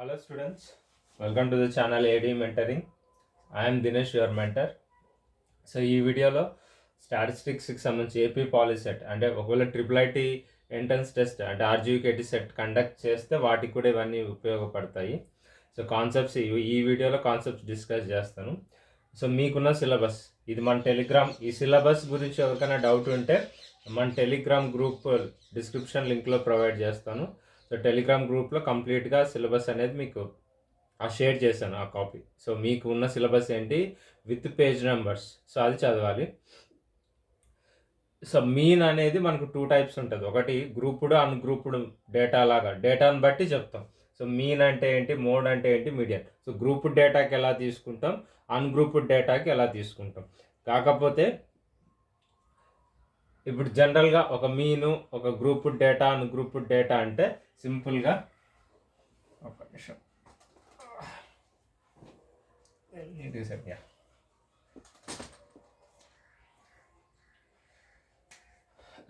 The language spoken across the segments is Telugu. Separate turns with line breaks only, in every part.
Hello students, welcome to the channel AD Mentoring. I am Dinesh, your mentor. So ఈ వీడియోలో స్టాటిస్టిక్స్కి సంబంధించి ఏపీ పాలిసెట్ సెట్ అంటే ఒకవేళ ట్రిపుల్ ఎంట్రన్స్ టెస్ట్ అంటే ఆర్జీయూకేటీ సెట్ కండక్ట్ చేస్తే వాటికి కూడా ఇవన్నీ ఉపయోగపడతాయి. సో కాన్సెప్ట్స్ ఈ వీడియోలో కాన్సెప్ట్స్ డిస్కస్ చేస్తాను. సో మీకున్న సిలబస్ ఇది మన టెలిగ్రామ్. ఈ సిలబస్ గురించి ఎవరికైనా డౌట్ ఉంటే మన టెలిగ్రామ్ గ్రూప్ డిస్క్రిప్షన్ లింక్లో ప్రొవైడ్ చేస్తాను. సో టెలిగ్రామ్ గ్రూప్లో కంప్లీట్గా సిలబస్ అనేది మీకు షేర్ చేశాను ఆ కాపీ. సో మీకు ఉన్న సిలబస్ ఏంటి విత్ పేజ్ నెంబర్స్, సో అది చదవాలి. సో మీన్ అనేది మనకు 2 టైప్స్ ఉంటుంది. ఒకటి గ్రూప్డ్ అన్గ్రూప్డ్ డేటా లాగా, డేటాను బట్టి చెప్తాం. సో మీన్ అంటే ఏంటి, మోడ్ అంటే ఏంటి, మీడియన్. సో గ్రూప్డ్ డేటాకి ఎలా తీసుకుంటాం, అన్గ్రూప్డ్ డేటాకి ఎలా తీసుకుంటాం. కాకపోతే ఇప్పుడు జనరల్గా ఒక మీను, ఒక గ్రూప్డ్ డేటా, అన్గ్రూప్డ్ డేటా అంటే సింపుల్గా ఒక నిమిషం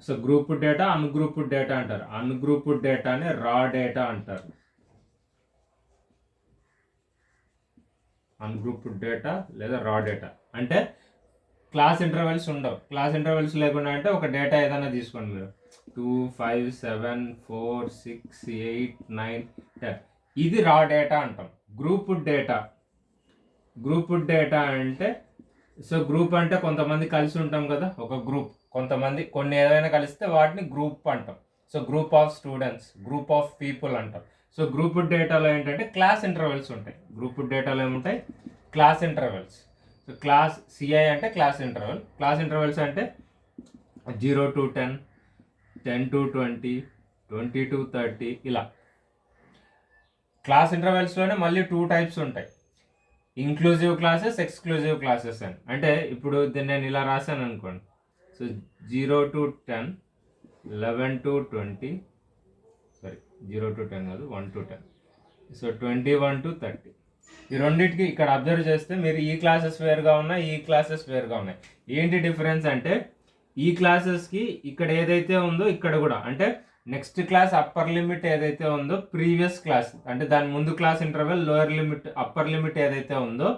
so grouped data, ungrouped data అంటారు. అన్గ్రూప్డ్ డేటాని రా డేటా అంటారు. అన్గ్రూప్డ్ డేటా లేదా రా డేటా అంటే క్లాస్ ఇంటర్వెల్స్ ఉండవు. క్లాస్ ఇంటర్వెల్స్ లేకుండా అంటే ఒక డేటా ఏదైనా తీసుకోండి మీరు, 2, 5, 7, 4, 6, 8, 9, 10, ఇది రా డేటా అంటాం. గ్రూప్డ్ డేటా అంటే సో గ్రూప్ అంటే కొంతమంది కలిసి ఉంటాం కదా, ఒక గ్రూప్, కొంతమంది కొన్ని ఏదైనా కలిస్తే వాటిని గ్రూప్ అంటాం. So group of students, group of people అంటాం. సో గ్రూప్డ్ డేటాలో ఏంటంటే క్లాస్ ఇంటర్వెల్స్ ఉంటాయి. గ్రూప్డ్ డేటాలో ఏముంటాయి, class intervals. So class CI అంటే క్లాస్ ఇంటర్వెల్. క్లాస్ ఇంటర్వెల్స్ అంటే 0 to 10, 10 to 20, 20 to 30 ఇలా. క్లాస్ ఇంటర్వెల్స్లోనే మళ్ళీ 2 టైప్స్ ఉంటాయి, ఇంక్లూజివ్ క్లాసెస్, ఎక్స్క్లూజివ్ క్లాసెస్ అని. అంటే ఇప్పుడు దీన్ని నేను ఇలా రాశాను అనుకోండి. So 0 to 10, 11 to 20, sorry 0 to 10 కాదు, 1 to 10, సో 21 to 30. ఈ రెండింటికి ఇక్కడ అబ్జర్వ్ చేస్తే మీరు ఈ క్లాసెస్ వేరుగా ఉన్నాయి, ఈ క్లాసెస్ వేరుగా ఉన్నాయి. ఏంటి డిఫరెన్స్ అంటే ఈ క్లాసెస్కి ఇక్కడ ఏదైతే ఉందో ఇక్కడ కూడా, అంటే నెక్స్ట్ క్లాస్ అప్పర్ లిమిట్ ఏదైతే ఉందో ప్రీవియస్ క్లాస్ అంటే దాని ముందు class interval lower limit upper limit ఏదైతే ఉందో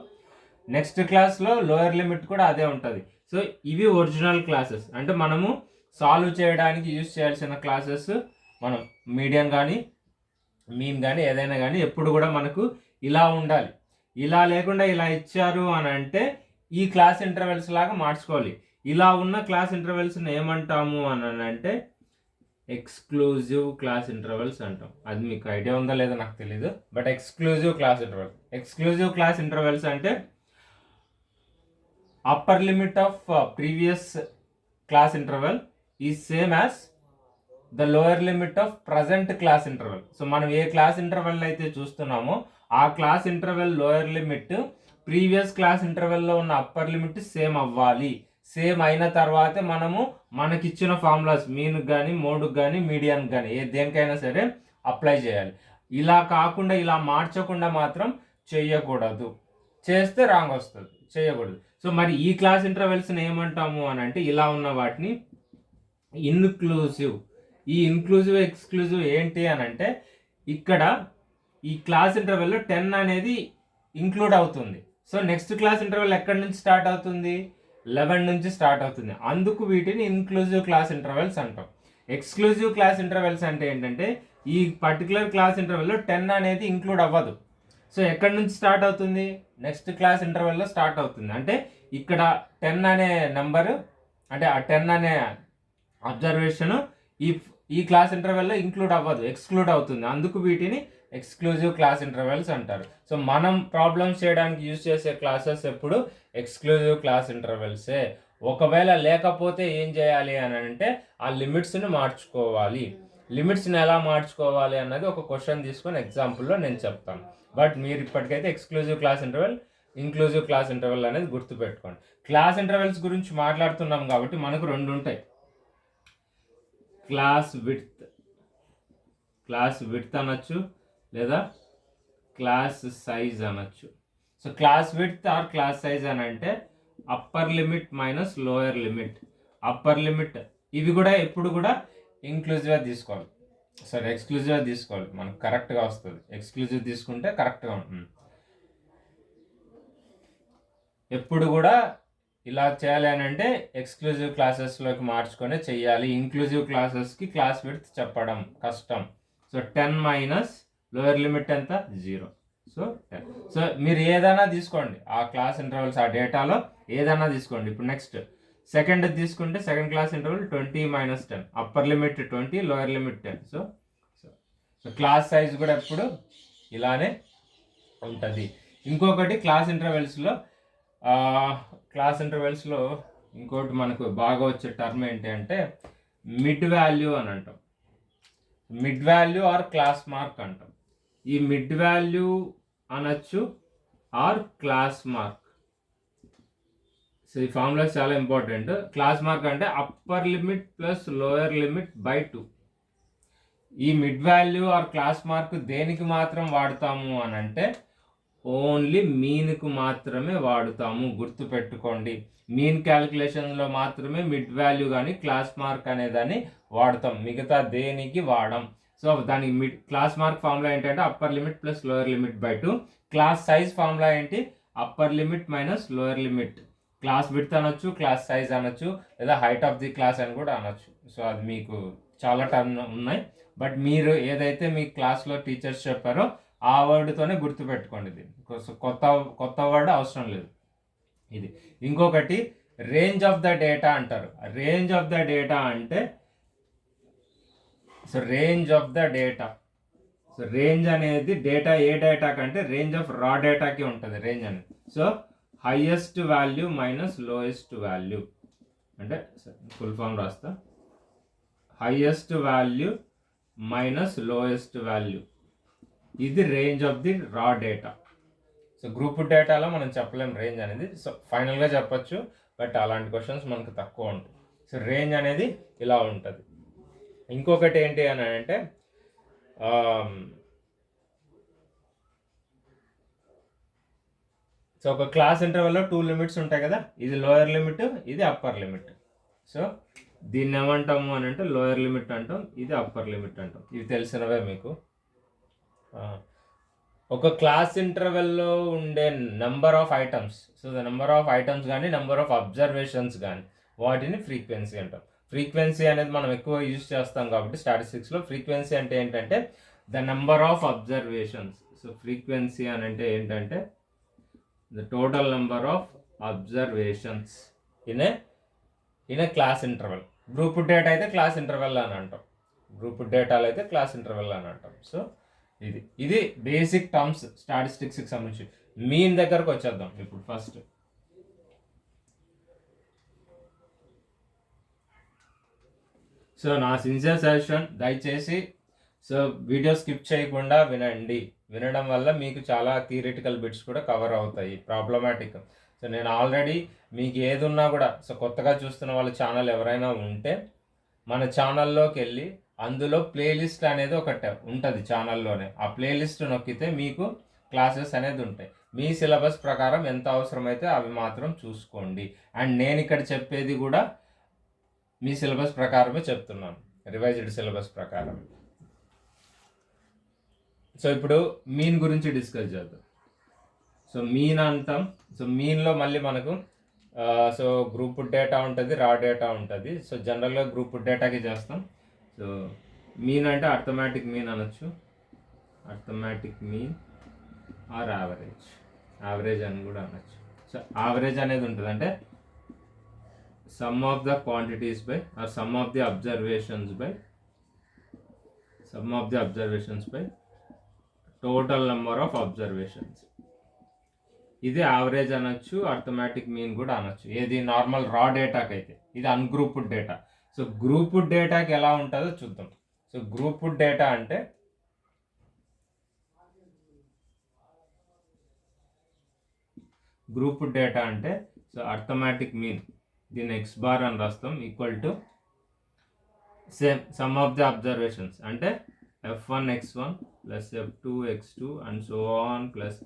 నెక్స్ట్ క్లాస్లో లోయర్ లిమిట్ కూడా అదే ఉంటుంది. సో ఇవి ఒరిజినల్ క్లాసెస్, అంటే మనము సాల్వ్ చేయడానికి యూజ్ చేయాల్సిన క్లాసెస్. మనం మీడియన్ కానీ మీన్ కానీ ఏదైనా కానీ ఎప్పుడు కూడా మనకు ఇలా ఉండాలి. ఇలా లేకుండా ఇలా ఇచ్చారు అని అంటే ఈ క్లాస్ ఇంటర్వెల్స్ లాగా మార్చుకోవాలి. ఇలా ఉన్న క్లాస్ ఇంటర్వెల్స్ని ఏమంటాము అని అంటే ఎక్స్క్లూజివ్ క్లాస్ ఇంటర్వెల్స్ అంటాం. అది మీకు ఐడియా ఉందా లేదా నాకు తెలీదు, బట్ ఎక్స్క్లూజివ్ క్లాస్ ఇంటర్వెల్స్ అంటే upper limit of previous class interval is same as the lower limit of present class interval. So మనం ఏ క్లాస్ ఇంటర్వెల్ అయితే చూస్తున్నామో ఆ class interval lower limit previous class ఇంటర్వెల్లో ఉన్న అప్పర్ లిమిట్ సేమ్ అవ్వాలి. సేమ్ అయిన తర్వాతే మనము మనకిచ్చిన ఫార్ములాస్ మీన్కి కానీ, మోడ్కి కానీ, మీడియానికి కానీ దేనికైనా సరే అప్లై చేయాలి. ఇలా కాకుండా ఇలా మార్చకుండా మాత్రం చేయకూడదు. చేస్తే రాంగ్ వస్తుంది, చేయకూడదు. సో మరి ఈ క్లాస్ ఇంటర్వెల్స్ని ఏమంటాము అని అంటే ఇలా ఉన్న వాటిని ఇన్క్లూజివ్. ఈ ఇన్క్లూజివ్ ఎక్స్క్లూజివ్ ఏంటి అని అంటే ఇక్కడ ఈ క్లాస్ ఇంటర్వెల్లో 10 అనేది ఇంక్లూడ్ అవుతుంది. సో నెక్స్ట్ క్లాస్ ఇంటర్వెల్ ఎక్కడి నుంచి స్టార్ట్ అవుతుంది, 11 నుంచి స్టార్ట్ అవుతుంది. అందుకు వీటిని ఇన్క్లూజివ్ క్లాస్ ఇంటర్వెల్స్ అంటాం. ఎక్స్క్లూజివ్ క్లాస్ ఇంటర్వెల్స్ అంటే ఏంటంటే ఈ పర్టికులర్ క్లాస్ ఇంటర్వెల్లో 10 అనేది ఇంక్లూడ్ అవ్వదు. సో ఎక్కడి నుంచి స్టార్ట్ అవుతుంది, నెక్స్ట్ క్లాస్ ఇంటర్వెల్లో స్టార్ట్ అవుతుంది. అంటే ఇక్కడ 10 అనే నెంబరు, అంటే ఆ 10 అనే అబ్జర్వేషను ఈ క్లాస్ ఇంటర్వెల్లో ఇంక్లూడ్ అవ్వదు, ఎక్స్క్లూడ్ అవుతుంది. అందుకు వీటిని ఎక్స్క్లూజివ్ క్లాస్ ఇంటర్వెల్స్ అంటారు. సో మనం ప్రాబ్లమ్స్ చేయడానికి యూజ్ చేసే క్లాసెస్ ఎప్పుడు ఎక్స్క్లూజివ్ క్లాస్ ఇంటర్వెల్సే. ఒకవేళ లేకపోతే ఏం చేయాలి అని అంటే ఆ లిమిట్స్ని మార్చుకోవాలి. లిమిట్స్ని ఎలా మార్చుకోవాలి అన్నది ఒక క్వశ్చన్ తీసుకొని ఎగ్జాంపుల్లో నేను చెప్తాను. బట్ మీరు ఇప్పటికైతే exclusive class interval, inclusive class interval అనేది గుర్తుపెట్టుకోండి. క్లాస్ ఇంటర్వెల్స్ గురించి మాట్లాడుతున్నాం కాబట్టి మనకు 2 ఉంటాయి, క్లాస్ విడ్త్ అనొచ్చు లేదా క్లాస్ సైజ్ అనొచ్చు. So class width or class size అని అంటే upper limit minus lower limit. Upper limit ఇవి కూడా ఎప్పుడు కూడా ఇంక్లూజివ్గా తీసుకోవాలి. సరే ఎక్స్క్లూజివ్ తీసుకోవాలి, మనకు కరెక్ట్గా వస్తుంది. ఎక్స్క్లూజివ్ తీసుకుంటే కరెక్ట్గా ఉంటుంది. ఎప్పుడు కూడా ఇలా చేయాలి అని అంటే ఎక్స్క్లూజివ్ క్లాసెస్లోకి మార్చుకొని చెయ్యాలి. ఇంక్లూజివ్ క్లాసెస్కి క్లాస్ విడ్త్ చెప్పడం కష్టం. సో 10 మైనస్ లోయర్ లిమిట్ ఎంత 0. సో 10. సో మీరు ఏదైనా తీసుకోండి ఆ క్లాస్ ఇంటర్వల్స్, ఆ డేటాలో ఏదైనా తీసుకోండి. ఇప్పుడు నెక్స్ట్ సెకండ్ తీసుకుంటే second class interval 20 minus 10, upper limit 20, lower limit 10. So so class size కూడా ఎప్పుడు ఇలానే ఉంటుంది. ఇంకొకటి క్లాస్ ఇంటర్వెల్స్లో ఇంకోటి మనకు బాగా వచ్చే టర్మ్ ఏంటి అంటే మిడ్ వాల్యూ అని అంటాం. Mid value or class mark అంటాం. ఈ మిడ్ వాల్యూ అనొచ్చు ఆర్ క్లాస్ మార్క్. సో ఈ ఫార్ములాస్ చాలా ఇంపార్టెంట్. క్లాస్ మార్క్ అంటే upper limit plus lower limit by 2. ఈ mid value or class mark దేనికి మాత్రం వాడతాము అని అంటే ఓన్లీ మీన్కు మాత్రమే వాడుతాము. గుర్తుపెట్టుకోండి, మీన్ క్యాలిక్యులేషన్లో మాత్రమే మిడ్ వాల్యూ కానీ క్లాస్ మార్క్ అనేదాన్ని వాడతాం, మిగతా దేనికి వాడం. సో దానికి క్లాస్ మార్క్ ఫార్ములా ఏంటంటే upper limit plus lower limit by 2. Class size formula ఏంటి, upper limit minus lower limit. Class width అనొచ్చు, క్లాస్ సైజ్ అనొచ్చు, లేదా హైట్ ఆఫ్ ది క్లాస్ అని కూడా అనొచ్చు. సో అది మీకు చాలా టర్మ్ ఉన్నాయి, బట్ మీరు ఏదైతే మీ క్లాస్లో టీచర్స్ చెప్పారో ఆ వర్డ్తోనే గుర్తుపెట్టుకోండి. ఇది కొత్త వర్డ్ అవసరం లేదు. ఇది ఇంకొకటి రేంజ్ ఆఫ్ ద డేటా అంటారు. రేంజ్ ఆఫ్ ద డేటా అంటే so range of the data. So range అనేది డేటా ఏ డేటా కంటే రేంజ్ ఆఫ్ రా డేటాకి ఉంటుంది రేంజ్ అనేది. So highest value minus lowest value అంటే ఫుల్ ఫామ్ రాస్తా, highest value minus lowest value. ఇది range of the raw data. So group డేటాలో మనం చెప్పలేం రేంజ్ అనేది. సో ఫైనల్గా చెప్పచ్చు, బట్ అలాంటి క్వశ్చన్స్ మనకు తక్కువ ఉంటాయి. సో రేంజ్ అనేది ఇలా ఉంటుంది. ఇంకొకటి ఏంటి అని అంటే సో ఒక క్లాస్ ఇంటర్వెల్లో 2 లిమిట్స్ ఉంటాయి కదా, ఇది లోయర్ లిమిట్, ఇది అప్పర్ లిమిట్. సో దీన్ని ఏమంటాము అని అంటే లోయర్ లిమిట్ అంటాం, ఇది అప్పర్ లిమిట్ అంటాం. ఇవి తెలిసినవే మీకు. ఒక క్లాస్ ఇంటర్వెల్లో ఉండే number of items, so the number of items కానీ నెంబర్ ఆఫ్ అబ్జర్వేషన్స్ కానీ వాటిని ఫ్రీక్వెన్సీ అంటాం. ఫ్రీక్వెన్సీ అనేది మనం ఎక్కువ యూజ్ చేస్తాం కాబట్టి స్టాటిస్టిక్స్లో ఫ్రీక్వెన్సీ అంటే ఏంటంటే the number of observations. So frequency అని అంటే ఏంటంటే the total number of observations in a class interval. Group data అయితే క్లాస్ ఇంటర్వెల్ అని అంటాం, గ్రూప్ డేటాలు అయితే క్లాస్ ఇంటర్వెల్ అని అంటాం. సో ఇది బేసిక్ టర్మ్స్ స్టాటిస్టిక్స్కి సంబంధించి. మీన్ దగ్గరకు వచ్చేద్దాం ఇప్పుడు. ఫస్ట్ సో నా సిన్సియర్ సజెషన్, దయచేసి సో వీడియో స్కిప్ చేయకుండా వినండి. వినడం వల్ల మీకు చాలా థియరిటికల్ బిట్స్ కూడా కవర్ అవుతాయి, ప్రాబ్లమాటిక్. సో నేను ఆల్రెడీ మీకు ఏది ఉన్నా కూడా, సో కొత్తగా చూస్తున్న వాళ్ళ ఛానల్ ఎవరైనా ఉంటే మన ఛానల్లోకి వెళ్ళి అందులో ప్లేలిస్ట్ అనేది ఒకటి ఉంటుంది ఛానల్లోనే. ఆ ప్లేలిస్ట్ నొక్కితే మీకు క్లాసెస్ అనేది ఉంటాయి. మీ సిలబస్ ప్రకారం ఎంత అవసరమైతే అవి మాత్రం చూసుకోండి. అండ్ నేను ఇక్కడ చెప్పేది కూడా మీ సిలబస్ ప్రకారమే చెప్తున్నాను, రివైజ్డ్ సిలబస్ ప్రకారం. సో ఇప్పుడు మీన్ గురించి డిస్కస్ చేద్దాం. సో మీన్ అంటాం. సో మీన్లో మళ్ళీ మనకు సో గ్రూప్ డేటా ఉంటుంది, రా డేటా ఉంటుంది. సో జనరల్గా గ్రూప్ డేటాకి చేస్తాం. సో మీన్ అంటే అర్థమెటిక్ మీన్ అనొచ్చు, arithmetic mean or average, average అని కూడా అనొచ్చు. సో యావరేజ్ అనేది ఉంటుంది అంటే sum of the quantities by or sum of the observations by total number of observations. ఇది యావరేజ్ అనొచ్చు, అర్థమెటిక్ మీన్ కూడా అనొచ్చు. ఏది నార్మల్ రా డేటాకి అయితే. ఇది అన్గ్రూప్డ్ డేటా. సో గ్రూప్డ్ డేటాకి ఎలా ఉంటుందో చూద్దాం. సో గ్రూప్డ్ డేటా అంటే సో అర్థమెటిక్ మీన్, దీన్ని ఎక్స్ బార్ అని రాస్తాం, equal to same sum of the observations అంటే f1 x1 plus f2 x2 and so on plus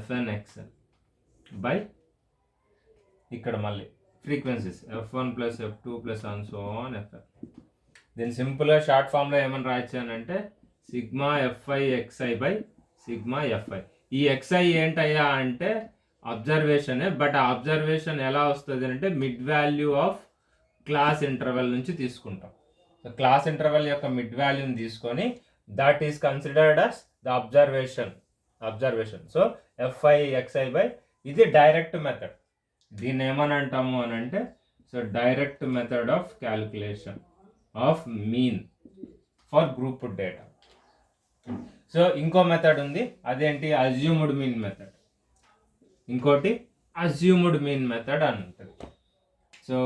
fn xn by ఇక్కడ మళ్ళీ frequencies f1 plus f2 plus and so on fn. దీన్ని సింపుల్గా షార్ట్ ఫామ్లో ఏమని రాయొచ్చు అని అంటే sigma f i xi by sigma fi. ఈ ఎక్స్ఐ ఏంటయ్యా అంటే అబ్జర్వేషనే, బట్ ఆ అబ్జర్వేషన్ ఎలా వస్తుంది అంటే mid value of class interval నుంచి తీసుకుంటాం. సో క్లాస్ ఇంటర్వెల్ యొక్క మిడ్ వాల్యూని తీసుకొని that is considered as the observation. So fi xi by ఇది డైరెక్ట్ మెథడ్. దీన్ని ఏమని అంటాము అని అంటే so direct method of calculation of mean for grouped data. So ఇంకో మెథడ్ ఉంది, అదేంటి అజ్యూమ్డ్ మీన్ మెథడ్. ఇంకోటి అజ్యూమ్డ్ మీన్ మెథడ్ అని ఉంటుంది. సో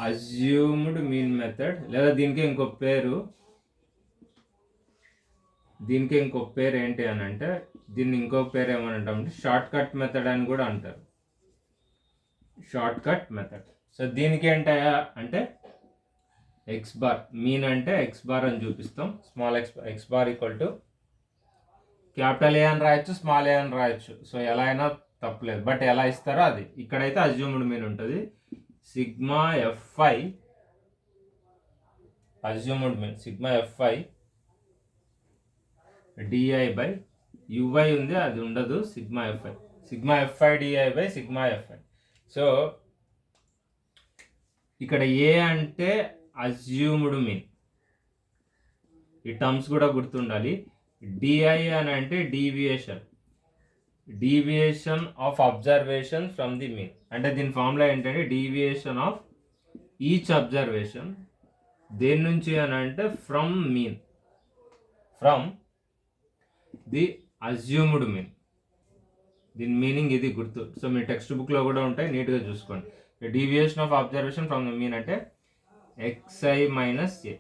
అజ్యూమ్డ్ మీన్ మెథడ్, లేదా దీనికి ఇంకో పేరు ఏంటి అని అంటే దీన్ని ఇంకో పేరు ఏమని అంటామంటే షార్ట్ కట్ మెథడ్ అని కూడా అంటారు. Short cut method. సో దీనికి ఏంటయ్యా అంటే ఎక్స్ బార్, మీన్ అంటే ఎక్స్ బార్ అని చూపిస్తాం. Small X bar equal to capital ఏ అని రాయొచ్చు, స్మాల్ ఏ అని రాయొచ్చు. సో ఎలా అయినా తప్పలేదు, బట్ ఎలా ఇస్తారో అది. ఇక్కడైతే అజ్యూమ్డ్ మీన్ ఉంటుంది. Sigma fi assumed mean sigma fi di by ui ఉంది, అది ఉండదు. Sigma fi di by sigma fi. So ఇక్కడ ఏ అంటే అజ్యూమ్డ్ మీన్, ఈ టర్మ్స్ కూడా గుర్తుండాలి. డిఐ అని అంటే deviation of observation from the mean. అంటే దీని ఫార్ములా ఏంటంటే డీవియేషన్ ఆఫ్ ఈచ్ అబ్జర్వేషన్ దేని నుంచి అని అంటే ఫ్రమ్ ది అజ్యూమ్డ్ మీన్. దీని మీనింగ్ ఇది గుర్తు. సో మీ టెక్స్ట్ బుక్లో కూడా ఉంటాయి, నీట్గా చూసుకోండి. Deviation of observation from the mean అంటే ఎక్స్ఐ మైనస్ ఏ.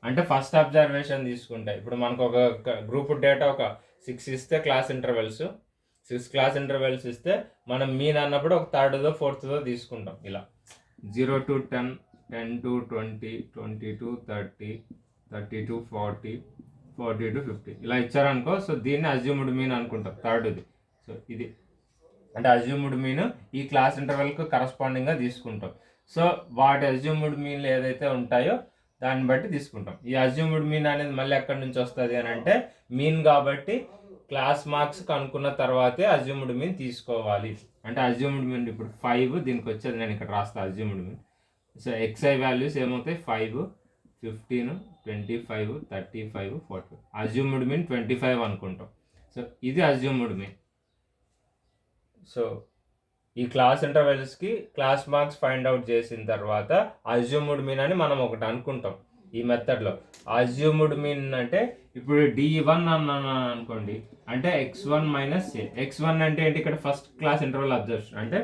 అంటే ఫస్ట్ అబ్జర్వేషన్ తీసుకుంటాయి. ఇప్పుడు మనకు ఒక గ్రూప్ డేటా ఒక 6 ఇస్తే క్లాస్ ఇంటర్వెల్స్ 6 క్లాస్ ఇంటర్వెల్స్ ఇస్తే మనం మీన్ అన్నప్పుడు ఒక 3rd 4th తీసుకుంటాం. ఇలా 0 to 10, 10 to 20, 20 to 30, 30 to 40, 40 to 50 ఇలా ఇచ్చారనుకో. సో దీన్ని అజ్యూమ్డ్ మీన్ అనుకుంటాం, 3rd. సో ఇది అంటే అజ్యూమ్డ్ మీన్ ఈ క్లాస్ ఇంటర్వెల్కి కరస్పాండింగ్గా తీసుకుంటాం. సో వాటి అజ్యూమ్డ్ మీన్లు ఏదైతే ఉంటాయో దాన్ని బట్టి తీసుకుంటాం. ఈ అజ్యూమ్డ్ మీన్ అనేది మళ్ళీ ఎక్కడి నుంచి వస్తుంది అని అంటే మీన్ కాబట్టి క్లాస్ మార్క్స్ కనుక్కున్న తర్వాతే అజ్యూమ్డ్ మీన్ తీసుకోవాలి. అంటే అజ్యూమ్డ్ మీన్ ఇప్పుడు 5 దీనికి వచ్చేది, నేను ఇక్కడ రాస్తా assumed mean. So xi values ఏమవుతాయి 5, 15, 25, 35, 40. అజ్యూమ్డ్ మీన్ 25 అనుకుంటాం. సో ఇది అజ్యూమ్డ్ మీన్. సో ఈ క్లాస్ ఇంటర్వెల్స్కి క్లాస్ మార్క్స్ ఫైండ్ అవుట్ చేసిన తర్వాత అజ్యూమ్డ్ మీన్ అని మనం ఒకటి అనుకుంటాం ఈ మెథడ్లో. అజ్యూమ్డ్ మీన్ అంటే ఇప్పుడు D1 అన్నాను అనుకోండి, అంటే x1 మైనస్ ఏ. x1 అంటే ఏంటి, ఇక్కడ ఫస్ట్ క్లాస్ ఇంటర్వెల్ అబ్జర్వేషన్ అంటే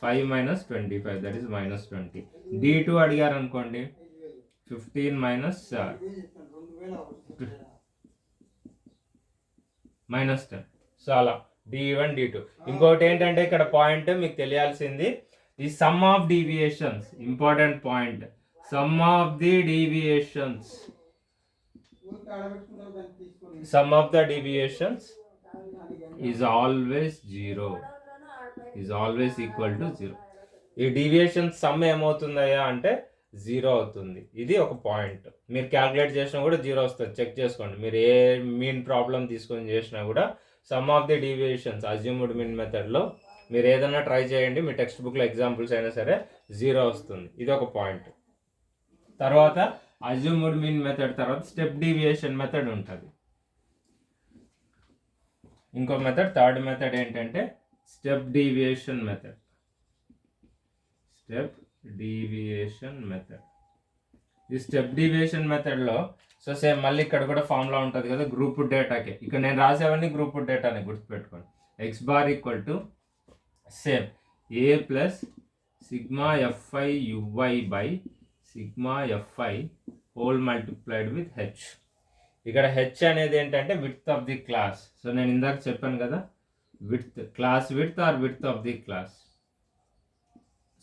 5 minus 25, దట్ ఈస్ -20. D2 అడిగారు అనుకోండి 15 minus -10. సో అలా D1 D2. ఇంకోటి ఏంటంటే ఇక్కడ పాయింట్ మీకు తెలియాల్సింది, ఈ some of deviations. Important point, some of the deviations is always equal to 0. ఈ డీవియేషన్ సమ్ ఏమవుతుందయ్యా అంటే 0 అవుతుంది. ఇది ఒక పాయింట్. మీరు క్యాల్కులేట్ చేసినా కూడా 0 వస్తుంది, చెక్ చేసుకోండి. మీరు ఏ మీన్ ప్రాబ్లం తీసుకొని చేసినా కూడా some of the deviations assumed mean మెథడ్లో మీరు ఏదైనా ట్రై చేయండి, మీ టెక్స్ట్ బుక్లో ఎగ్జాంపుల్స్ అయినా సరే 0 వస్తుంది. ఇది ఒక పాయింట్. తర్వాత అజ్యూమ్డ్ మీన్ మెథడ్ తర్వాత స్టెప్ డీవియేషన్ మెథడ్ ఉంటుంది. ఇంకో మెథడ్, 3rd మెథడ్ ఏంటంటే స్టెప్ డీవియేషన్ మెథడ్. ఈ స్టెప్ డీవియేషన్ మెథడ్లో సో సేమ్ మళ్ళీ ఇక్కడ కూడా ఫార్ములా ఉంటుంది కదా గ్రూప్ డేటాకి. ఇక్కడ నేను రాసేవన్నీ గ్రూప్ డేటాని గుర్తుపెట్టుకోండి. X bar equal to same a plus sigma f i u i by sigma f i whole multiplied with h. ఇక్కడ హెచ్ అనేది ఏంటంటే width of the class. So నేను ఇందాక చెప్పాను కదా width, class width or width of the class.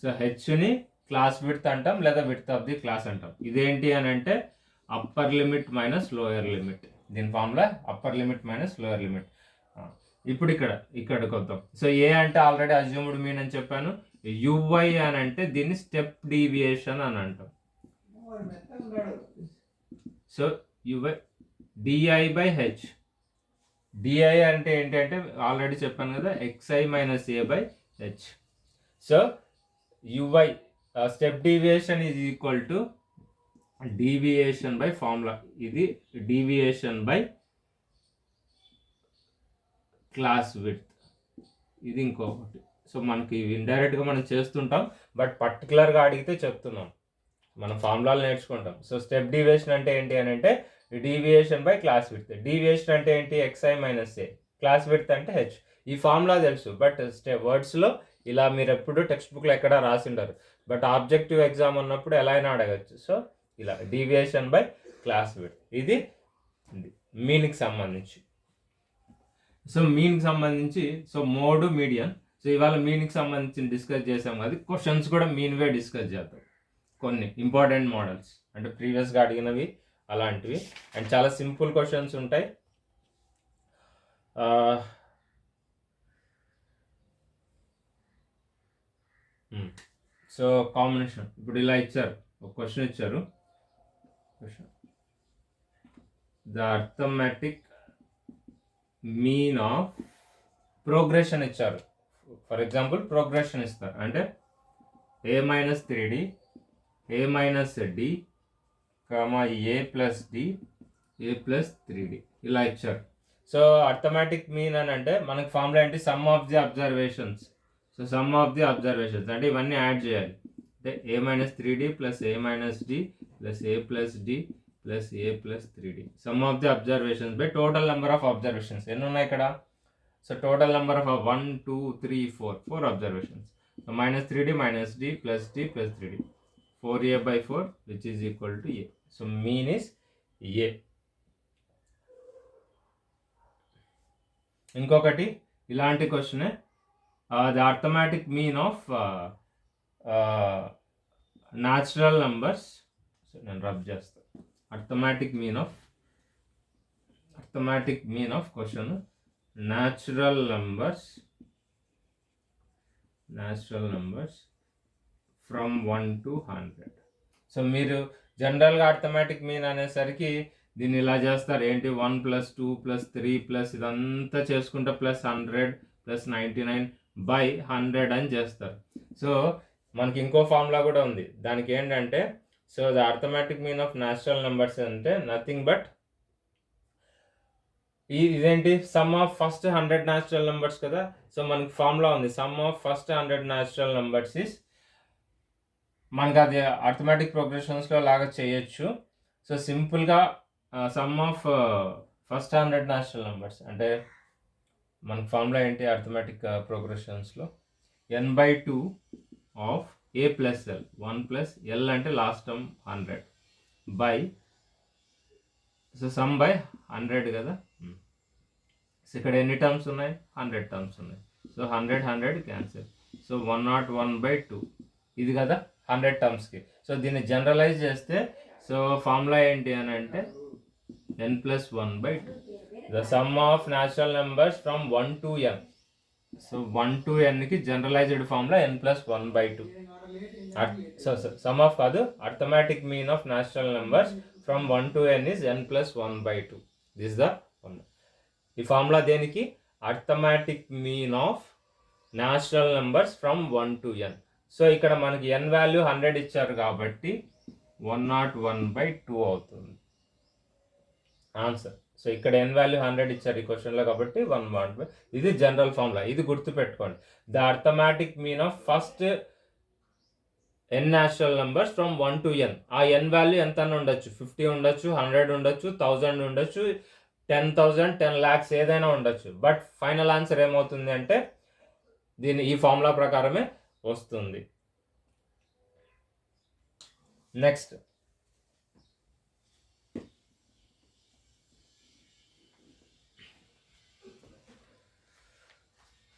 So హెచ్ని క్లాస్ విడ్త్ అంటాం లేదా విడ్త్ ఆఫ్ ది క్లాస్ అంటాం. ఇదేంటి అని అంటే upper limit minus lower limit. దీని formula upper limit minus lower limit. ఇప్పుడు ఇక్కడికి వద్దాం. సో ఏ అంటే ఆల్రెడీ అజ్యూమ్డ్ మీన్ అని చెప్పాను. యువై అని అంటే దీన్ని స్టెప్ డీవియేషన్ అని అంటాం. So UI d i by H. DI అంటే ఏంటంటే ఆల్రెడీ చెప్పాను కదా, xi minus A by H. So UI step deviation is equal to deviation by formula. ఇది డీవియేషన్ బై క్లాస్ విడ్త్, ఇది ఇంకొకటి. సో మనకి ఇండైరెక్ట్గా మనం చేస్తుంటాం, బట్ పర్టికులర్గా అడిగితే చెప్తున్నాం, మనం ఫార్ములాలు నేర్చుకుంటాం. సో స్టెప్ డీవియేషన్ అంటే ఏంటి అని అంటే deviation by class width. Deviation అంటే ఏంటి, xi మైనస్ ఏ, క్లాస్ విడ్త్ అంటే హెచ్. ఈ ఫార్ములా తెలుసు, బట్ వర్డ్స్లో ఇలా మీరు ఎప్పుడు టెక్స్ట్ బుక్లో ఎక్కడ రాసి ఉండరు, బట్ ఆబ్జెక్టివ్ ఎగ్జామ్ ఉన్నప్పుడు ఎలా అయినా అడగచ్చు. సో ఇలా డీవియేషన్ బై క్లాస్ విడ్త్, ఇది మీన్కి సంబంధించి. సో మీన్కి సంబంధించి సో మోడ్ మీడియన్. సో ఇవాళ మీన్కి సంబంధించి డిస్కస్ చేసాం కదా, క్వశ్చన్స్ కూడా మీన్వే డిస్కస్ చేద్దాం. కొన్ని ఇంపార్టెంట్ మోడల్స్ అంటే ప్రీవియస్గా అడిగినవి అలాంటివి, అండ్ చాలా సింపుల్ క్వశ్చన్స్ ఉంటాయి. సో కాంబినేషన్ ఇప్పుడు ఇలా ఇచ్చారు, ఒక క్వశ్చన్ ఇచ్చారు, the arithmetic mean of progression ఇచ్చారు. ఫర్ ఎగ్జాంపుల్ ప్రోగ్రెషన్ ఇస్తారు అంటే a minus 3d, a minus d, a plus d, a plus 3d ఇలా ఇచ్చారు. సో అర్థమెటిక్ మీన్ అని అంటే మనకి ఫార్ములా ఏంటి, some of the observations. So sum of the observations అంటే ఇవన్నీ యాడ్ చేయాలి. అంటే a minus 3d plus a minus d plus a plus d plus a plus 3d, some of the observations by total number of observations. ఎన్ని ఉన్నాయి ఇక్కడ, so total number of 1 2 3 4 observations. So minus 3d minus d plus 3d, 4a by 4 which is equal to a. So mean is a. ఇంకొకటి ఇలాంటి క్వశ్చనే, the arithmetic mean of natural numbers. So నేను రబ్ చేస్తాను. Arithmetic mean of question natural numbers from 1 to 100. So మీరు జనరల్గా అర్థమెటిక్ మీన్ అనేసరికి దీన్ని ఇలా చేస్తారు, ఏంటి 1 ప్లస్ 2 ప్లస్ 3 ప్లస్ ఇదంతా చేసుకుంటే ప్లస్ 100 ప్లస్ 99 బై 100 అని చేస్తారు. సో మనకి ఇంకో ఫార్ములా కూడా ఉంది దానికి, ఏంటంటే so the arithmetic mean of natural numbers అంటే నథింగ్ బట్ ఇదేంటి, sum of first 100 natural numbers కదా. సో మనకి ఫార్ములా ఉంది, sum of first 100 natural numbers is, మనకి అది అర్థమెటిక్ ప్రోగ్రెషన్స్లో లాగా చేయొచ్చు. సో సింపుల్గా sum of first 100 natural numbers అంటే మనకి ఫార్ములా ఏంటి అర్థమెటిక్ ప్రోగ్రెషన్స్లో, n/2 of a plus l, 1 plus l అంటే last term 100 by, so sum by 100 కదా. సో ఇక్కడ ఎన్ని టర్మ్స్ ఉన్నాయి, 100 టర్మ్స్ ఉన్నాయి. So 100 cancel. సో 101/2 ఇది కదా 100 టర్మ్స్కి. సో దీన్ని జనరలైజ్ చేస్తే సో ఫార్ములా ఏంటి అని అంటే n+1/2, the sum of natural numbers from 1 to n. So 1 to nకి generalised formula n+1/2. So sum of కాదు, arithmetic mean of natural numbers from 1 to n is n+1/2. This the formula. ఈ ఫార్ములా దేనికి, arithmetic mean of natural numbers from 1 to n. So ఇక్కడ మనకి n వాల్యూ 100 ఇచ్చారు కాబట్టి 101/2 అవుతుంది ఆన్సర్. సో ఇక్కడ n వాల్యూ 100 ఇచ్చారు ఈ క్వశ్చన్లో కాబట్టి 101. ఇది జనరల్ ఫార్ములా, ఇది గుర్తుపెట్టుకోండి. The arithmetic mean of first n natural numbers from 1 to n. ఆ n వాల్యూ ఎంత ఉండొచ్చు, 50 ఉండొచ్చు, 100 ఉండొచ్చు, 1000 ఉండొచ్చు, 10,000, 10 lakhs ఏదైనా ఉండొచ్చు. బట్ ఫైనల్ ఆన్సర్ ఏమవుతుంది అంటే ఈ ఫార్ములా ప్రకారమే వస్తుంది. నెక్స్ట్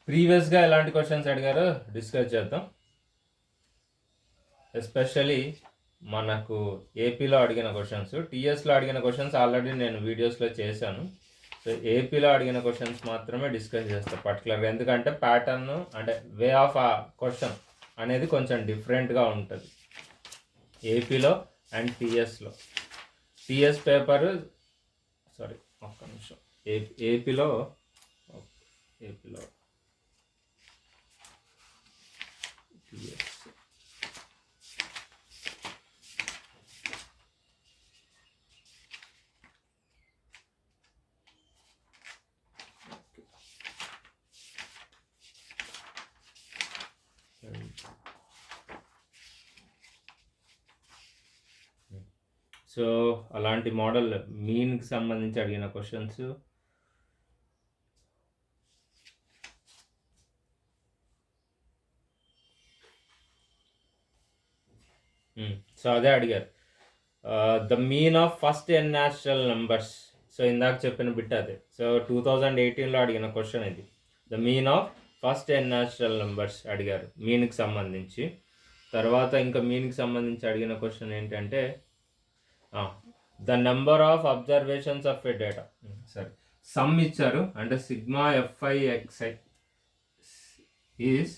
ప్రీవియస్గా ఎలాంటి క్వశ్చన్స్ అడిగారో డిస్కస్ చేద్దాం. ఎస్పెషలీ మనకు ఏపీలో అడిగిన క్వశ్చన్స్, టీఎస్లో అడిగిన క్వశ్చన్స్ ఆల్రెడీ నేను వీడియోస్లో చేశాను. సో ఏపీలో అడిగిన క్వశ్చన్స్ మాత్రమే డిస్కస్ చేస్తాను పర్టికులర్గా, ఎందుకంటే ప్యాటర్న్ అంటే వే ఆఫ్ ఆ క్వశ్చన్ అనేది కొంచెం డిఫరెంట్గా ఉంటుంది. ఏపీలో అండ్ టీఎస్లో టీఎస్ పేపర్ సారీ ఒక్క నిమిషం ఏపీలో టీఎస్ సో అలాంటి మోడల్ మీన్కి సంబంధించి అడిగిన క్వశ్చన్స్ సో అదే అడిగారు the mean of first n natural numbers. So ఇందాక చెప్పిన బిట్ అదే. సో 2018లో అడిగిన క్వశ్చన్ ఇది. The mean of first n natural numbers అడిగారు మీన్కి సంబంధించి. తర్వాత ఇంకా మీన్కి సంబంధించి అడిగిన క్వశ్చన్ ఏంటంటే the number of observations of a data. సరే, సమ్ ఇచ్చారు అంటే sigma f i xi is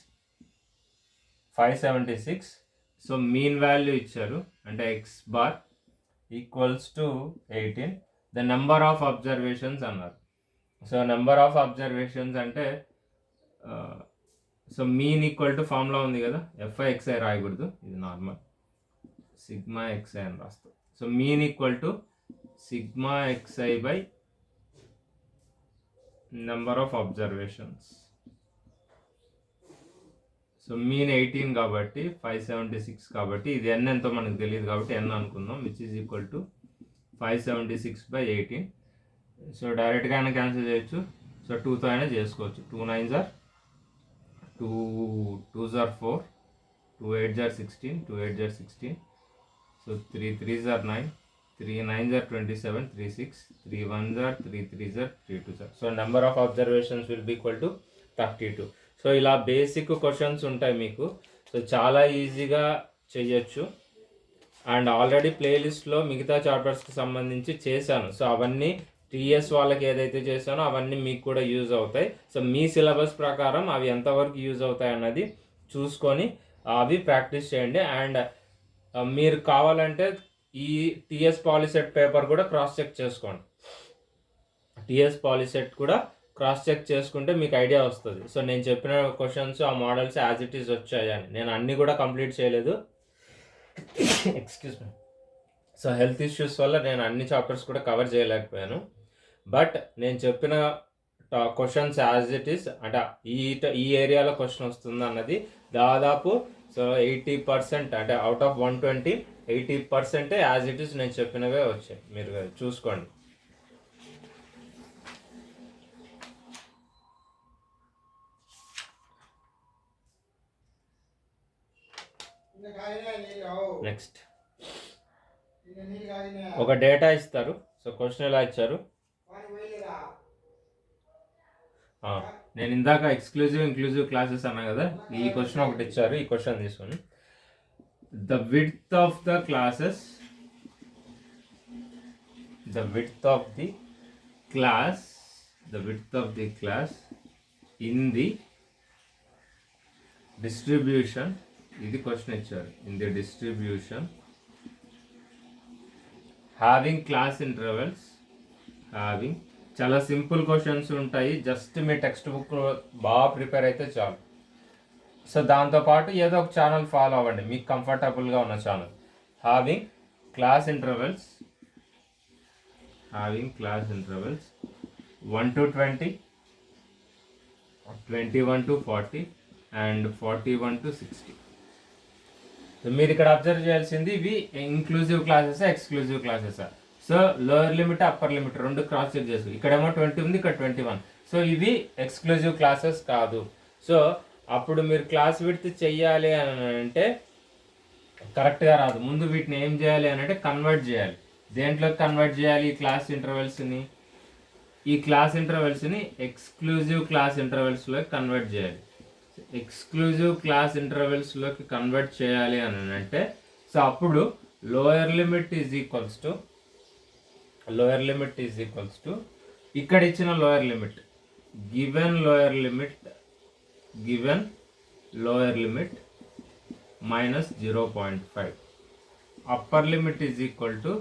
576. So mean value ఇచ్చారు అంటే x bar equals to 18. The number of observations అన్నారు. సో నెంబర్ ఆఫ్ అబ్జర్వేషన్స్ అంటే so mean equal to formula ఉంది కదా, ఎఫ్ఐ ఎక్స్ఐ రాయకూడదు, ఇది నార్మల్ సిగ్మా ఎక్స్ఐ అని రాస్తాం. So mean equal to sigma xi by number of observations. So mean 18 కాబట్టి 576 కాబట్టి ఇది ఎన్ ఎంతో మనకు తెలియదు కాబట్టి ఎన్ అనుకుందాం, which is equal to 576/18. So డైరెక్ట్గా అయినా క్యాన్సిల్ చేయొచ్చు. సో 2తో అయినా చేసుకోవచ్చు. 2 9s are 2 2s are 4, 2 8s are 16, 2 8s are 16. So 3 3s are 9, 3 9s are 27, 3 6, 3 1s are 3 3s are 3 2s are. So number of observations will be equal to 32. So ఇలా బేసిక్ క్వశ్చన్స్ ఉంటాయి మీకు. సో చాలా ఈజీగా చేయొచ్చు. అండ్ ఆల్రెడీ ప్లేలిస్ట్లో మిగతా చాప్టర్స్కి సంబంధించి చేశాను. సో అవన్నీ టీఎస్ వాళ్ళకి ఏదైతే చేశానో అవన్నీ మీకు కూడా యూజ్ అవుతాయి. సో మీ సిలబస్ ప్రకారం అవి ఎంతవరకు యూజ్ అవుతాయి అన్నది చూసుకొని అవి ప్రాక్టీస్ చేయండి. అండ్ మీరు కావాలంటే ఈ టీఎస్ పాలిసెట్ పేపర్ కూడా క్రాస్ చెక్ చేసుకోండి. టీఎస్ పాలిసెట్ కూడా క్రాస్ చెక్ చేసుకుంటే మీకు ఐడియా వస్తుంది. సో నేను చెప్పిన క్వశ్చన్స్ ఆ మోడల్స్ యాజ్ ఇట్ ఈస్ వచ్చాయని. నేను అన్నీ కూడా కంప్లీట్ చేయలేదు, excuse me. So health issues వల్ల నేను అన్ని చాప్టర్స్ కూడా కవర్ చేయలేకపోయాను. బట్ నేను చెప్పిన క్వశ్చన్స్ యాజ్ ఇట్ ఈస్ అంటే ఈ ఏరియాలో క్వశ్చన్ వస్తుంది అన్నది దాదాపు సో 80% అంటే out of 120 80% as it is నేను చెప్పినవే వచ్చాయి. మీరు చూసుకోండి. నెక్స్ట్ ఒక డేటా ఇస్తారు. సో క్వశ్చన్ ఎలా ఇచ్చారు, నేను ఇందాక ఎక్స్క్లూజివ్ ఇంక్లూజివ్ క్లాసెస్ అన్నా కదా, ఈ క్వశ్చన్ ఒకటి ఇచ్చారు. ఈ క్వశ్చన్ తీసుకొని the width of the classes, the width of the class, the width of the class in the distribution, ఇది క్వశ్చన్ ఇచ్చారు, in the distribution having class intervals, having చాలా సింపుల్ క్వశ్చన్స్ ఉంటాయి. జస్ట్ మీ టెక్స్ట్ బుక్ బాగా ప్రిపేర్ అయితే చాలు. సో దాంతోపాటు ఏదో ఒక ఛానల్ ఫాలో అవ్వండి మీకు కంఫర్టబుల్గా ఉన్న channel. Having class intervals, having class intervals 1 to 20, 21 to 40 and 41 to 60. So మీరు ఇక్కడ అబ్జర్వ్ చేయాల్సింది ఇవి ఇంక్లూజివ్ క్లాసెస్ ఎక్స్క్లూజివ్ క్లాసెసా. So lower limit upper limit రెండు క్రాస్ చెక్ చేసుకో. ఇక్కడేమో 20 ఉంది, ఇక్కడ 21. సో ఇవి ఎక్స్క్లూజివ్ క్లాసెస్ కాదు. సో అప్పుడు మీరు క్లాస్ విడ్త్ చెయ్యాలి అని అంటే కరెక్ట్గా రాదు. ముందు వీటిని ఏం చేయాలి అని అంటే కన్వర్ట్ చేయాలి. దేంట్లోకి కన్వర్ట్ చేయాలి? ఈ క్లాస్ ఇంటర్వెల్స్ని, ఈ క్లాస్ ఇంటర్వెల్స్ని ఎక్స్క్లూజివ్ క్లాస్ ఇంటర్వెల్స్లోకి కన్వర్ట్ చేయాలి. ఎక్స్క్లూజివ్ క్లాస్ ఇంటర్వెల్స్లోకి కన్వర్ట్ చేయాలి అని అంటే సో అప్పుడు lower limit is equals to ఇక్కడ ఇచ్చిన lower limit, given lower limit minus 0.5 upper limit is equal to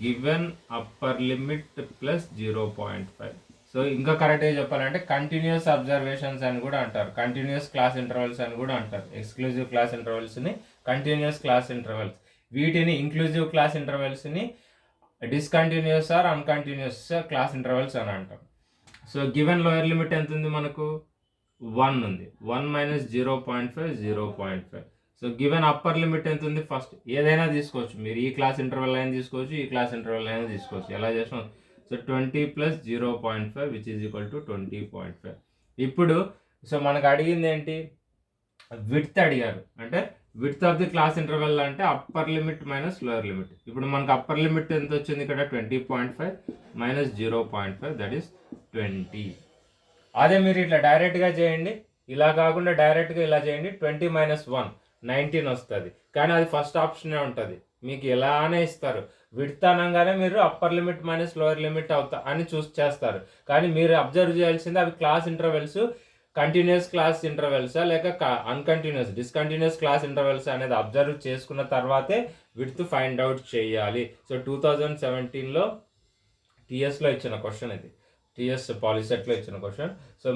given upper limit plus 0.5. So ఇంకా కరెక్ట్గా చెప్పాలంటే కంటిన్యూస్ అబ్జర్వేషన్స్ అని కూడా అంటారు, కంటిన్యూస్ క్లాస్ ఇంటర్వెల్స్ అని కూడా అంటారు. ఎక్స్క్లూజివ్ క్లాస్ ఇంటర్వెల్స్ని కంటిన్యూస్ క్లాస్ ఇంటర్వెల్స్, వీటిని ఇంక్లూజివ్ క్లాస్ ఇంటర్వెల్స్ని discontinuous or uncontinuous class intervals అని అంటాం. సో గివెన్ లోయర్ లిమిట్ ఎంత ఉంది మనకు? 1 ఉంది. 1 minus 0.5 0.5. So given upper limit ఎంత ఉంది? ఫస్ట్ ఏదైనా తీసుకోవచ్చు మీరు, ఈ క్లాస్ ఇంటర్వెల్ అయినా తీసుకోవచ్చు, ఈ క్లాస్ ఇంటర్వెల్ అయినా తీసుకోవచ్చు, ఎలా చేసాం. So 20 plus 0.5 which is equal to 20.5. ఇప్పుడు సో మనకు అడిగింది ఏంటి? విడ్త్ అడిగారు. అంటే width of the class interval అంటే upper limit minus lower limit. ఇప్పుడు మనకు అప్పర్ లిమిట్ ఎంత వచ్చింది ఇక్కడ? 20.5 మైనస్ 0.5 దట్ ఈస్ 20. అదే మీరు ఇట్లా డైరెక్ట్గా చేయండి, ఇలా కాకుండా డైరెక్ట్గా ఇలా చేయండి. 20 మైనస్ 1 19 వస్తుంది, కానీ అది ఫస్ట్ ఆప్షనే ఉంటుంది, మీకు ఎలానే ఇస్తారు. విడ్త్ అనగానే మీరు upper limit minus lower limit అని చేస్తారు. కానీ మీరు అబ్జర్వ్ చేయాల్సింది అవి క్లాస్ ఇంటర్వెల్స్ కంటిన్యూస్ క్లాస్ ఇంటర్వెల్సా లేక అన్కంటిన్యూస్ డిస్కంటిన్యూస్ క్లాస్ ఇంటర్వెల్స్ అనేది అబ్జర్వ్ చేసుకున్న తర్వాతే విడ్త్ ఫైండ్ అవుట్ చేయాలి. సో 2017లో టీఎస్లో ఇచ్చిన క్వశ్చన్ ఇది, టీఎస్ పాలిసెట్లో ఇచ్చిన క్వశ్చన్. సో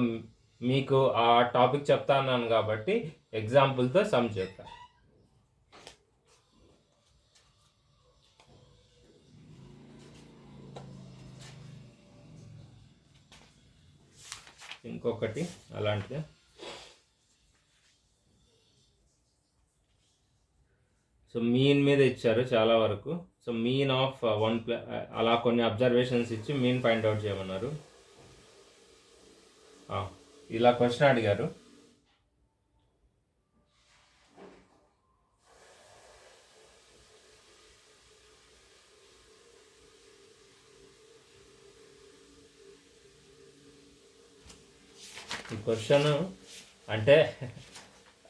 మీకు ఆ టాపిక్ చెప్తా అన్నాను కాబట్టి ఎగ్జాంపుల్తో సమ్ చేస్తాను. ఇంకొకటి అలాంటిదే. సో మీన్ మీద ఇచ్చారు చాలా వరకు. సో మీన్ ఆఫ్ 1 అలా కొన్ని అబ్జర్వేషన్స్ ఇచ్చి మీన్ ఫైండ్ అవుట్ చేయమన్నారు. ఇలా క్వశ్చన్ అడిగారు. ఈ క్వశ్చన్ అంటే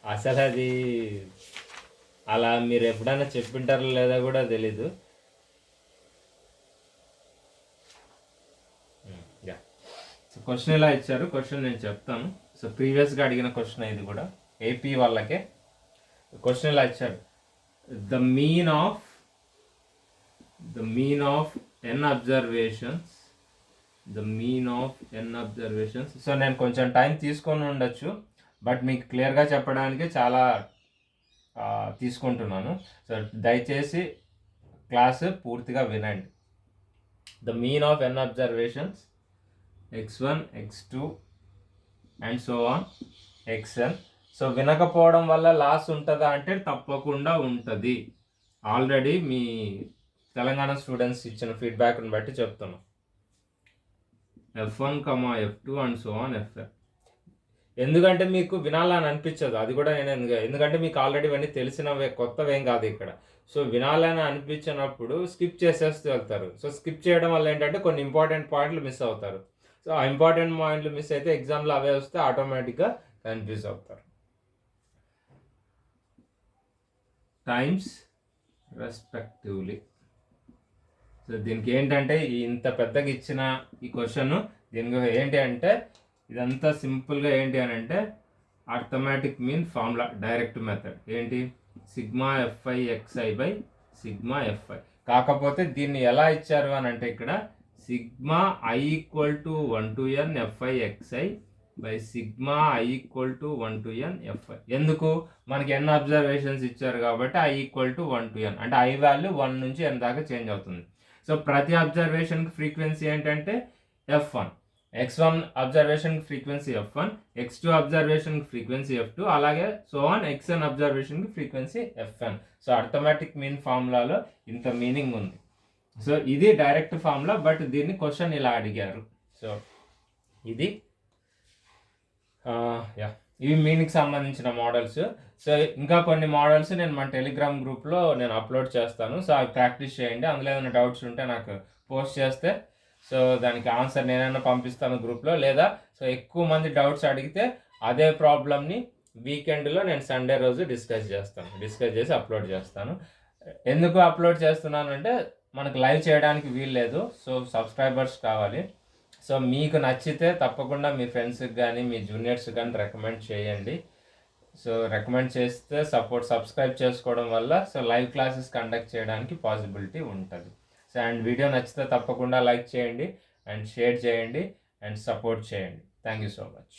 అసలు అది అలా మీరు ఎప్పుడైనా చెప్పింటారో లేదా కూడా తెలీదు. సో క్వశ్చన్ ఇలా ఇచ్చారు, క్వశ్చన్ నేను చెప్తాను. సో ప్రీవియస్గా అడిగిన క్వశ్చన్ ఇది కూడా ఏపీ వాళ్ళకే. క్వశ్చన్ ఇలా ఇచ్చారు, the mean of n observations, so నేను కొంచెం టైం తీసుకొని ఉండొచ్చు, బట్ మీకు క్లియర్గా చెప్పడానికి చాలా తీసుకుంటున్నాను. సో దయచేసి క్లాసు పూర్తిగా వినండి. The mean of n observations x1 x2 and so on xn. So వినకపోవడం వల్ల లాస్ ఉంటుందా అంటే తప్పకుండా ఉంటుంది. ఆల్రెడీ మీ తెలంగాణ స్టూడెంట్స్ ఇచ్చిన ఫీడ్బ్యాక్ని బట్టి చెప్తున్నాం. f1, f2 and so on fn. ఎందుకంటే మీకు వినాలని అనిపించదు, అది కూడా నేను ఎందుకంటే మీకు ఆల్రెడీ ఇవన్నీ తెలిసినవే, కొత్తవేం కాదు ఇక్కడ. సో వినాలని అనిపించినప్పుడు స్కిప్ చేసేస్తూ వెళ్తారు. సో స్కిప్ చేయడం వల్ల ఏంటంటే కొన్ని ఇంపార్టెంట్ పాయింట్లు మిస్ అవుతారు. సో ఆ ఇంపార్టెంట్ పాయింట్లు మిస్ అయితే ఎగ్జామ్లో అవే వస్తే ఆటోమేటిక్గా కన్ఫ్యూజ్ అవుతారు. Times respectively. సో దీనికి ఏంటంటే ఇంత పెద్దగా ఇచ్చిన ఈ క్వశ్చన్, దీనికి ఏంటి అంటే ఇదంతా సింపుల్గా ఏంటి అని అంటే arithmetic mean formula, direct method. ఏంటి? Sigma f i xi by sigma f i. కాకపోతే దీన్ని ఎలా ఇచ్చారు అని అంటే ఇక్కడ sigma i equal to 1 to n f i xi by sigma i equal to 1 to n f i. ఎందుకు? మనకి n అబ్జర్వేషన్స్ ఇచ్చారు కాబట్టి i equal to 1 to n, అంటే ఐ వాల్యూ 1 నుంచి n దాకా చేంజ్ అవుతుంది. సో ప్రతి అబ్జర్వేషన్కి ఫ్రీక్వెన్సీ ఏంటంటే f1, x1 observation frequency f1, x2 observation frequency f2, అలాగే సో ఆన్ xn అబ్జర్వేషన్కి frequency fn. So arithmetic mean ఫార్ములాలో ఇంత మీనింగ్ ఉంది. సో ఇది డైరెక్ట్ ఫార్ములా, బట్ దీన్ని క్వశ్చన్ ఇలా అడిగారు. సో ఇది ఇవి మీనింగ్కి సంబంధించిన మోడల్స్. సో ఇంకా కొన్ని మోడల్స్ నేను మన టెలిగ్రామ్ గ్రూప్లో నేను అప్లోడ్ చేస్తాను. సో అవి ప్రాక్టీస్ చేయండి. అందులో ఏమైనా డౌట్స్ ఉంటే నాకు పోస్ట్ చేస్తే సో దానికి ఆన్సర్ నేనైనా పంపిస్తాను గ్రూప్లో, లేదా సో ఎక్కువ మంది డౌట్స్ అడిగితే అదే ప్రాబ్లమ్ని వీకెండ్లో నేను సండే రోజు డిస్కస్ చేసి అప్లోడ్ చేస్తాను. ఎందుకు అప్లోడ్ చేస్తున్నాను అంటే మనకు లైవ్ చేయడానికి వీలు లేదు. సో సబ్స్క్రైబర్స్ కావాలి. సో మీకు నచ్చితే తప్పకుండా మీ ఫ్రెండ్స్కి కానీ మీ జూనియర్స్కి కానీ రికమెండ్ చేయండి. సో రికమెండ్ చేస్తే సబ్స్క్రైబ్ చేసుకోవడం వల్ల సో లైవ్ క్లాసెస్ కండక్ట్ చేయడానికి పాసిబిలిటీ ఉంటుంది. సో అండ్ వీడియో నచ్చితే తప్పకుండా లైక్ చేయండి అండ్ షేర్ చేయండి అండ్ సపోర్ట్ చేయండి. Thank you so much.